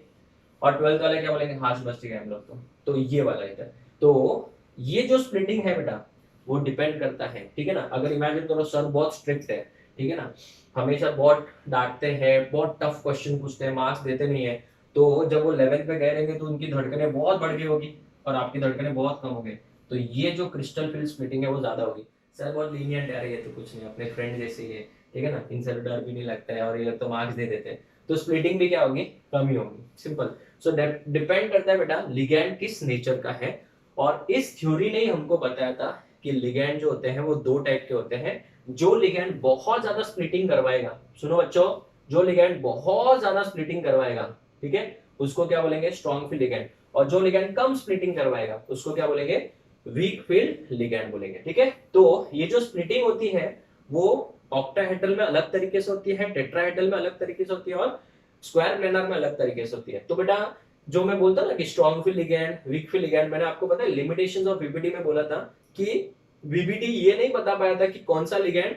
और 12th वाले क्या बोलेंगे? हाँ बस ठीक है हम लोग तो ये वाला है। तो ये जो स्प्लिटिंग है बेटा, वो डिपेंड करता है, ठीक है ना। अगर इमेजिन करो सर बहुत स्ट्रिक्ट है, ठीक है ना, हमेशा बहुत डांटते हैं, बहुत टफ क्वेश्चन पूछते हैं, मार्क्स देते नहीं है, तो जब वो 11th पे गए रहेंगे तो उनकी धड़कनें बहुत बढ़ गई होगी और आपकी धड़कनें बहुत कम हो गई। तो ये जो क्रिस्टल फील्ड स्प्लिटिंग है वो ज्यादा होगी। सर बहुत लीनियंट है, ये तो कुछ नहीं, अपने फ्रेंड जैसे ही है, ठीक है ना, इनसे डर भी नहीं लगता है और ये लोग तो मार्क्स दे देते हैं। तो स्प्लिटिंग भी क्या होगी? कम ही होगी, सिंपल। सो डिपेंड करता है बेटा लिगैंड किस नेचर का है। और इस थ्योरी ने हमको बताया था कि लिगैंड जो होते हैं वो 2 टाइप के होते हैं। जो लिगैंड बहुत ज्यादा स्प्लिटिंग करवाएगा, सुनो बच्चों, जो लिगैंड बहुत ज्यादा स्प्लिटिंग करवाएगा, ठीक है, उसको क्या बोलेंगे? Strong field ligand. और जो लिगैंड कम स्प्लिटिंग करवाएगा उसको क्या बोलेंगे? वीक फील्ड लिगैंड बोलेंगे, ठीक है। तो ये जो स्प्लिटिंग होती है वो ऑक्टाहेड्रल में अलग तरीके से होती है, टेट्राहेड्रल में अलग तरीके से होती है, और स्क्वायर प्लेनर में अलग तरीके से होती है। तो बेटा जो मैं बोलता ना कि strong field ligand, weak field ligand, मैंने आपको पता है लिमिटेशंस ऑफ वीबीडी में बोला था कि वीबीडी ये नहीं बता पाया था कि कौन सा लिगैंड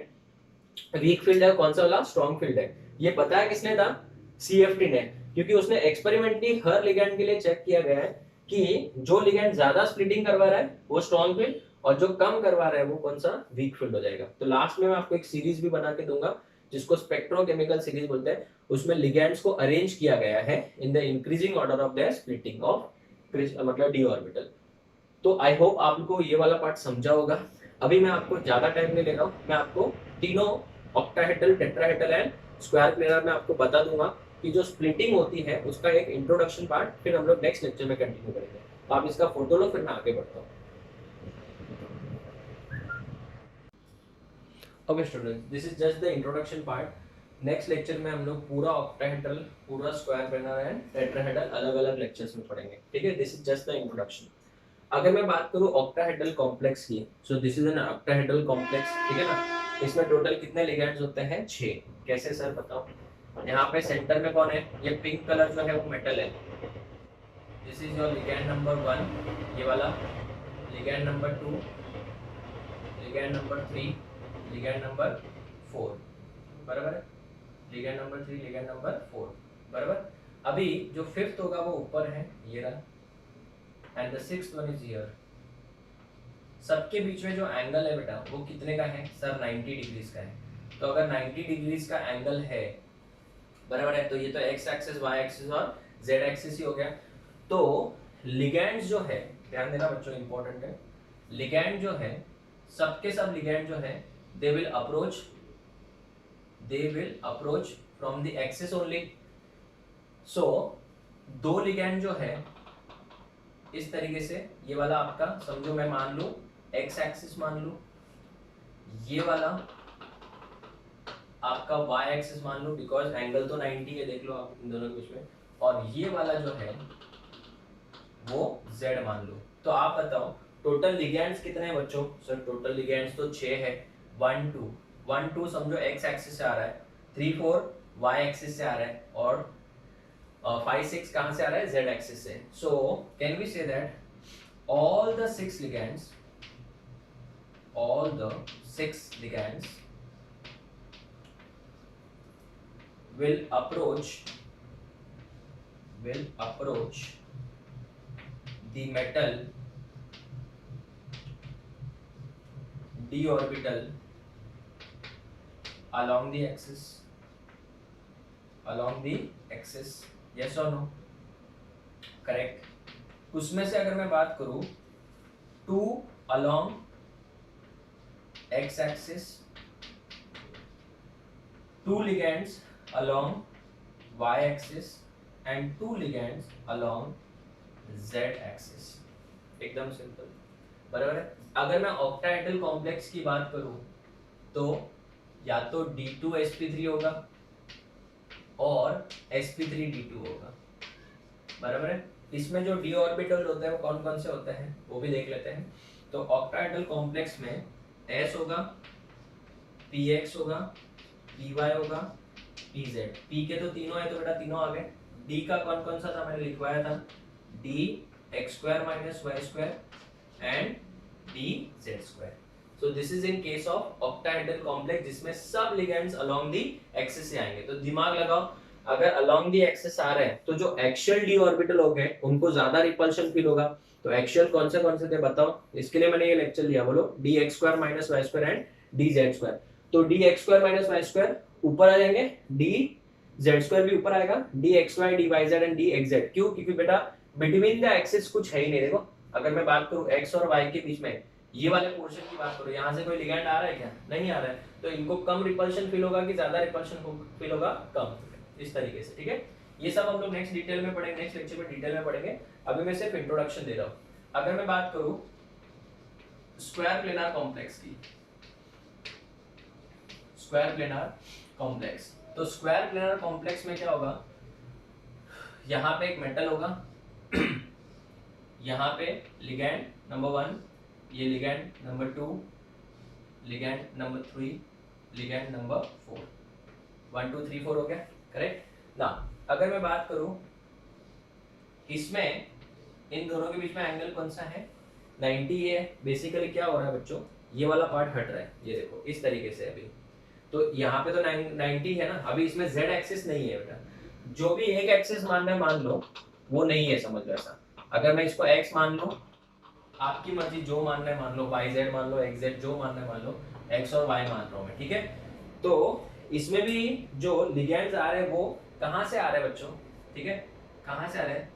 वीक फील्ड है, कौन सा वाला स्ट्रॉन्ग फील्ड है। ये बताया किसने था? सीएफटी ने, क्योंकि उसने एक्सपेरिमेंटली हर लिगैंड के लिए चेक किया गया है कि जो लिगैंड ज्यादा स्प्लिटिंग करवा रहा है वो स्ट्रॉन्ग फील्ड, और जो कम करवा रहा है वो कौन सा? वीक फील्ड हो जाएगा। तो लास्ट में मैं आपको एक सीरीज भी बना के दूंगा जिसको स्पेक्ट्रोकेमिकल सीरीज बोलते हैं। उसमें लिगैंड्स को अरेंज किया गया है in the increasing order of the splitting of मतलब डी ऑर्बिटल। तो आई होप आपको ये वाला पार्ट समझा होगा। अभी मैं आपको ज्यादा टाइम नहीं ले रहा हूँ, मैं आपको तीनों octahedral, tetrahedral and square planar में आपको बता दूंगा कि जो स्प्लिटिंग होती है उसका एक इंट्रोडक्शन पार्ट, फिर हम लोग नेक्स्ट लेक्चर में कंटिन्यू करेंगे। तो आप इसका फोटो लो, फिर मैं आगे बढ़ता हूँ। Okay students, this is just the introduction part. Next lecture में हम लोग पूरा ऑक्टाहेड्रल, पूरा स्क्वायर प्लेनर एंड टेट्राहेड्रल अलग अलग लेक्चर्स में पढ़ेंगे, ठीक है। This is just the introduction. अगर मैं बात करूं ऑक्टाहेड्रल कॉम्प्लेक्स की, सो this is an octahedral complex, ठीक है ना। इसमें टोटल कितने लिगेंड्स होते हैं? 6। कैसे सर बताओ? यहाँ पे सेंटर में कौन है? ये पिंक कलर जो है वो मेटल है। This is your ligand number 1, ये वाला ligand number 2, ligand number 3, ligand number 4, बराबर है? लिगेंड नंबर 3, लिगेंड नंबर 4, बराबर। अभी जो फिफ्थ होगा वो ऊपर है, ये रहा, and the sixth one is here. सबके बीच में जो एंगल है बेटा वो कितने का है सर? 90 डिग्रीज का है। तो अगर 90 डिग्रीज का एंगल है, बराबर है, तो ये तो एक्स एक्सिस, वाई एक्सिस और जेड एक्सिस ही हो गया। तो लिगेंड्स जो है, ध्यान देना बच्चों, इंपॉर्टेंट है, लिगेंड जो है, सबके सब लिगेंड जो है, they will approach from the axis only. So दो लिगेंड जो है इस तरीके से, ये वाला आपका समझो मैं मान लूं एक्स एक्सिस मान लूं, ये वाला आपका वाई एक्सिस मान लो, बिकॉज एंगल तो 90 है, देख लो आप इन दोनों के बीच में, और ये वाला जो है वो z मान लो। तो आप बताओ टोटल लिगेंड्स कितने हैं बच्चों? सर टोटल लिगेंड्स तो 6 है। 1 2 1 2 समझो x एक्सिस से आ रहा है, 3 4 y एक्सिस से आ रहा है, और 5 6 कहां से आ रहा है? z एक्सिस से। So can we say that all the 6 ligands will approach the metal d orbital along the axis, yes or no? Correct. उसमें से अगर मैं बात करूं 2 along x axis, 2 ligands along y axis and 2 ligands along z axis, एकदम simple, बराबर है। अगर मैं ऑक्टाहेड्रल कॉम्प्लेक्स की बात करूं तो या तो D2sp3 होगा और sp3d2 होगा, बराबर है। इसमें जो d ऑर्बिटल होते हैं वो कौन कौन से होते हैं वो भी देख लेते हैं। तो ऑक्टाहेड्रल कॉम्प्लेक्स में s होगा, px होगा, py होगा, pz। p के तो तीनों है तो बेटा तीनों आ गए। d का कौन कौन सा था मैंने लिखवाया था? d x² - y² and d z²। So this is in case of octahedral complex जिसमें सब लिगेंड्स अलोंग द एक्सिस से आएंगे। तो दिमाग लगाओ, अगर अलोंग द एक्सिस आ रहे हैं तो जो एक्सियल d ऑर्बिटल हो गए उनको ज्यादा रिपल्शन फील होगा। तो एक्सियल कौन से थे बताओ? इसके लिए मैंने ये लेक्चर लिया, बोलो dx² - y² एंड dz²। तो dx² - y² ऊपर आ जाएंगे, dz² भी ऊपर आएगा, dxy dyz एंड dxz। क्यों? क्योंकि बेटा बिटवीन द एक्सिस कुछ है ही नहीं। देखो अगर मैं बात करूं x और y के बीच में ये वाले पोर्शन की बात करो, यहाँ से कोई लिगेंड आ रहा है क्या? नहीं आ रहा है। तो इनको कम रिपल्शन फील होगा कि ज्यादा रिपल्शन फील होगा? कम, इस तरीके से, ठीक है। ये सब हम लोग नेक्स्ट डिटेल में पढ़ेंगे, नेक्स्ट लेक्चर में डिटेल में पढ़ेंगे। अभी मैं सिर्फ इंट्रोडक्शन दे रहा हूँ। अगर मैं बात करूँ स्क्वायर प्लेनर कॉम्प्लेक्स की, स्क्वायर प्लेनर कॉम्प्लेक्स, तो स्क्वायर प्लेनर कॉम्प्लेक्स में क्या होगा? यहाँ पे एक मेटल होगा यहाँ पे लिगेंड नंबर 1, ये ligand number 2, ligand number 3, ligand number 4, 1 2 3 4 हो गया, करेक्ट ना। अगर मैं बात करूं इसमें इन दोनों के बीच में एंगल कौन सा है? 90 है। बेसिकली क्या हो रहा है बच्चों, ये वाला पार्ट हट रहा है, ये देखो इस तरीके से। अभी तो यहाँ पे तो 90 है ना, अभी इसमें z एक्सिस नहीं है बेटा। जो भी एक एक्सिस मानना है मान लो, वो नहीं है, समझ लो ऐसा। अगर मैं इसको x मान लूं, आपकी मर्जी, जो मानना है मान लो, yz मान लो, xz, जो मानना है मान लो, x और y मान रहा हूं मैं, ठीक है। तो इसमें भी जो लिगेंड्स आ रहे हैं वो कहां से आ रहे हैं बच्चों? ठीक है, कहां से आ रहे हैं?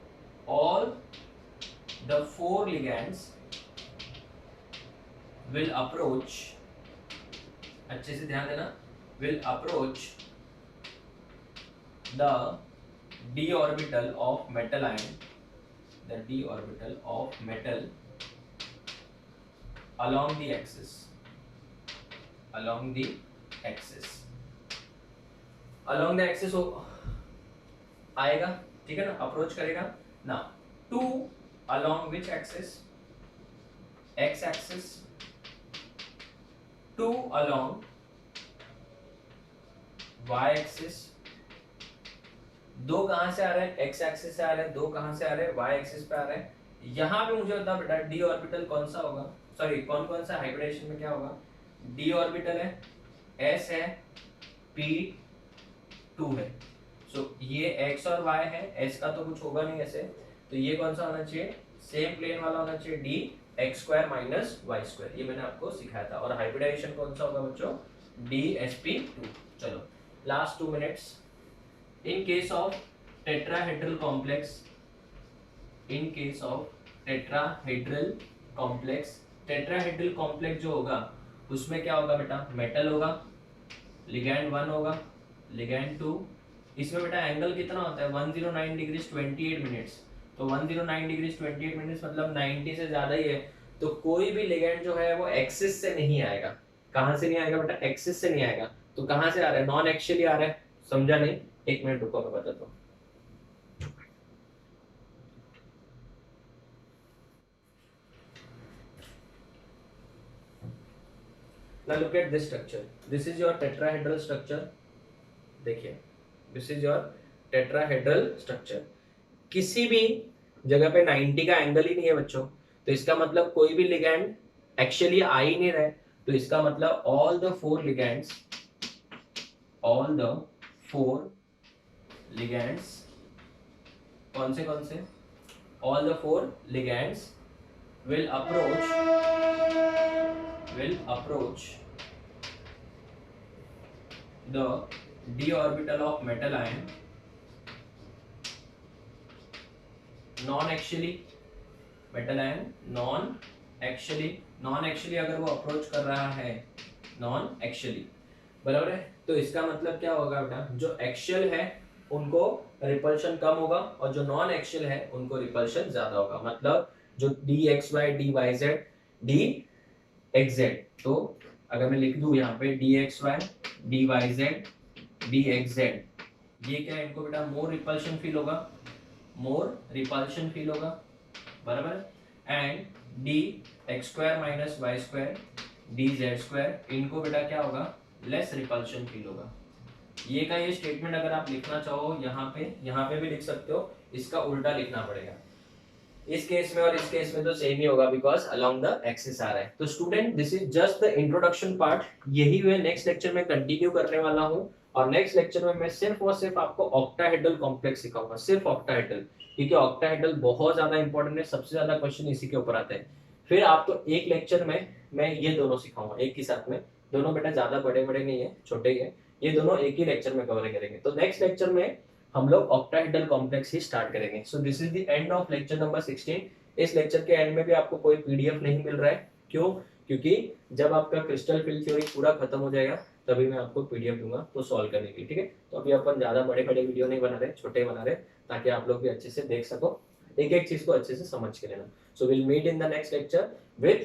All the 4 ligands will approach, अच्छे से ध्यान देना, will approach the d orbital of metal ion, the d orbital of metal along the axis, along the axis, along the axis हो आएगा, ठीक है ना, अप्रोच करेगा ना। 2 along which axis? x axis, 2 along y axis, दो कहां से आ रहे हैं, एक्स एक्सिस से आ रहे हैं, दो कहां से आ रहे हैं, वाई एक्सिस पे आ रहे हैं। यहां पे मुझे बता बेटा डी ऑर्बिटल कौन सा होगा, सॉरी कौन कौन सा हाइब्रिडेशन में क्या होगा, डी ऑर्बिटल है, एस है, पी 2 है। सो ये एक्स और वाई है, एस का तो कुछ होगा नहीं ऐसे, तो ये कौन सा होना चाहिए, सेम प्लेन वाला होना चाहिए, d x square minus y square, ये मैंने आपको सिखाया था। और हाइब्रिडाइजेशन कौन सा होगा बच्चों, डी एस पी 2। चलो last 2 minutes. In case of tetrahedral complex, in case of tetrahedral complex, tetrahedral complex जो होगा उसमें क्या होगा बेटा, मेटल होगा, लिगैंड 1 होगा, लिगैंड 2। इसमें बेटा एंगल कितना होता है 109 डिग्री 28 मिनट्स, तो 109 डिग्री 28 मिनट्स मतलब 90 से ज्यादा ही है। तो कोई भी लिगैंड जो है वो एक्सिस से नहीं आएगा। कहां से नहीं आएगा बेटा, एक्सिस से नहीं आएगा। तो कहां से आ रहा है, नॉन एक्सियली आ रहा है। समझा नहीं, एक मिनट रुको मैं बताता हूँ। Now look at this structure. This is your tetrahedral structure. देखिए, this is your tetrahedral structure. किसी भी जगह पे 90 का एंगल ही नहीं है बच्चों, तो इसका मतलब कोई भी लिगैंड एक्चुअली आ ही नहीं रहा है। तो इसका मतलब all the four ligands कौन से all the four ligands will approach the d orbital of metal ion non-axially, metal ion non-axially अगर वो अप्रोच कर रहा है non-axially, बराबर है। तो इसका मतलब क्या होगा बेटा, जो एक्शियल है उनको रिपल्शन कम होगा और जो नॉन एक्शियल है उनको रिपल्शन ज्यादा होगा। मतलब जो d x y d y z d x z, तो अगर मैं लिख दूं यहाँ पे d x y d y z d x z, ये क्या है, इनको बेटा मोर रिपल्शन फील होगा, बराबर। And d x square minus y square d z square, इनको बेटा क्या होगा, लेस रिपल्शन फील होगा। ये का ये स्टेटमेंट अगर आप लिखना चाहो यहाँ पे भी लिख सकते हो, इसका उल्टा लिखना पड़ेगा। इस केस में और इस केस में तो सेम ही होगा बिकॉज अलोंग द एक्सिस आ रहा है। तो student this is just the introduction part, यही मैं नेक्स्ट लेक्चर में कंटिन्यू करने वाला हूँ। और नेक्स्ट लेक्चर में मैं सिर्फ और सिर्फ आपको ऑक्टाहेड्रल कॉम्प्लेक्स सिखाऊंगा, सिर्फ ऑक्टाहेड्रल, क्योंकि ऑक्टाहेड्रल बहुत ज्यादा इंपॉर्टेंट है, सबसे ज्यादा क्वेश्चन इसी के ऊपर आते हैं। फिर आपको एक लेक्चर में मैं ये दोनों सिखाऊंगा एक ही साथ में, दोनों बेटा ज्यादा बड़े बड़े नहीं है, छोटे ही है, ये दोनों एक ही लेक्चर में कवर करेंगे। तो नेक्स्ट लेक्चर में हम लोग ऑक्टाहेड्रल कॉम्प्लेक्स ही स्टार्ट करेंगे। सो this is the end of lecture number 16। इस लेक्चर के एंड में भी आपको कोई पीडीएफ नहीं मिल रहा है, क्यों, क्योंकि जब आपका क्रिस्टल फील्ड थ्योरी पूरा खत्म हो जाएगा तभी मैं आपको पीडीएफ दूंगा तो सॉल्व करने की, ठीक है। तो अभी अपन ज्यादा बड़े बड़े वीडियो नहीं बना रहे, छोटे बना रहे, ताकि आप लोग भी अच्छे से देख सको, एक एक चीज को अच्छे से समझ के लेना। So will meet in the next lecture with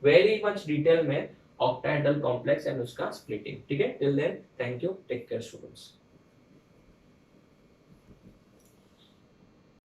very much detail में ऑक्टाहेड्रल कॉम्प्लेक्स एंड उसका स्प्लिटिंग, ठीक है। Till then thank you, take care students.